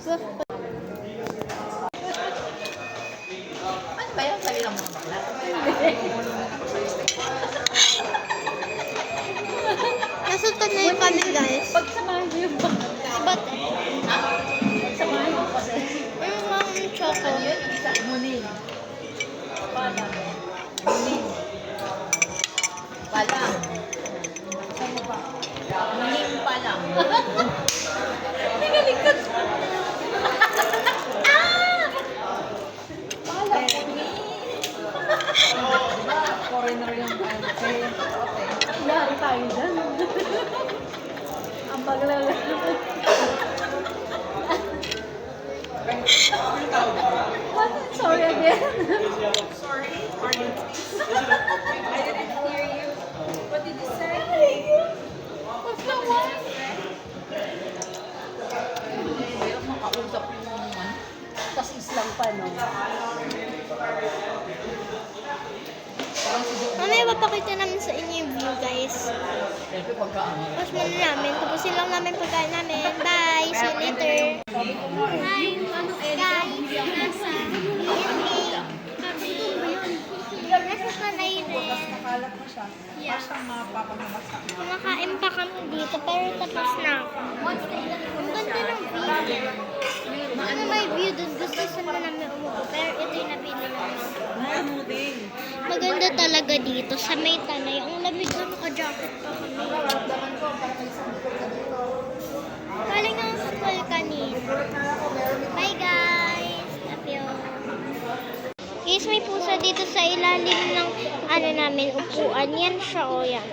Ano ba yan? Sali lang mga bakla? Nasutan na yung kami, guys. Pagsamahan niyo yung bakla. Ba't eh? Ha? Pagsamahan niyo kasi. Yung mga choco. Ano yun? Yung isa, munin. Palang. Munin. Palang. Ano pa? Munin palang. Pinaliktad. Palang. Foreigner yung ano, kaya yung kapote. Yari tayo dyan. Ang paglala. What? Sorry again. Sorry, pardon please. I didn't hear you. What did you say? What's the one? Hirap makausap yung ano. Tas Islam pa, no? Parang si Dok. Mamaya papakita namin sa inyo yung view, guys. Siyempre pagkaano. Tapos muna namin. Tapusin lang namin pagkain namin. Bye! See you later! Hi! Guys! Nasa nasa Panayres. Nakalat mo siya. Yeah. Basta mapapagmabasa. Kumakain pa kami dito, pero tapos na ako. Ang ganda ng view. Ano may view dun? Gusto sana namin umupo, pero ito yung napili namin. Ano din? Maganda talaga dito sa may tanay. Ang lamig ko, naka-jacket pa kami. Galing ang school kanina. Bye guys! Love you. Guys, may pusa dito sa ilalim ng ano namin, upuan. Yan siya o yan.